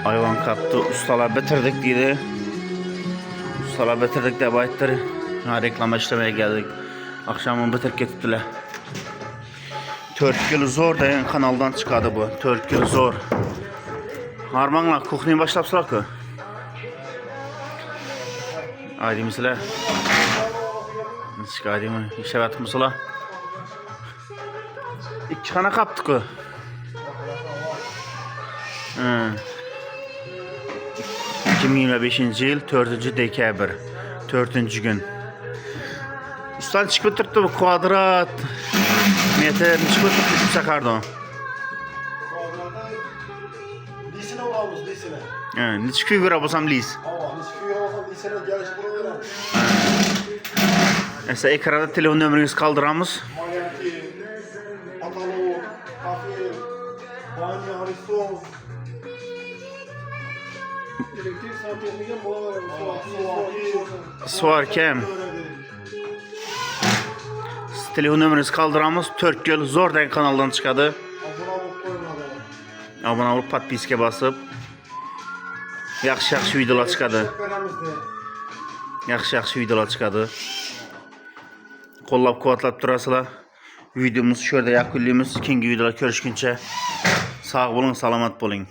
Ayvan kaptı. Ustalar bitirdik dedi. Ustalar bitirdik de bayitleri. Reklama işlemeye geldik. Akşamın bitirip gittiler. 4 kilo zor deyen kanaldan çıkadı bu. 4 kilo zor. Harmanla kuhneyi başlapsılar ki. Haydi mesela. Haydi mi? İşe battık mesela. 2 tane kaptık ki. 2025 yıl 4. dekabr 4. gün. Ustan çıkıp tuttu bu kvadrat metre çıkıp tuttu sakardı o. Lisine olamız lisine. Ne çıkıyor göre basam lis. Lisine geliş buralara. Mesela ekranda telefon nömrenizi kaldıramız. Mayanki, Atalo, Kafe, Banya, Resto. Elektrik sanatçısından buralara Suar kem. Telefon nömrenizi kaldıramız. Türk zor den kanaldan çıkadı. Abone olup podpiske basıp yaxşı videolar çıkadı. Yaxşı videolar çıkadı. Qollab quvvatlab turasılar. Videomuz şurada yakunlaymiz. Keyingi videolar görüşguncha sağ olun, salomat bo'ling.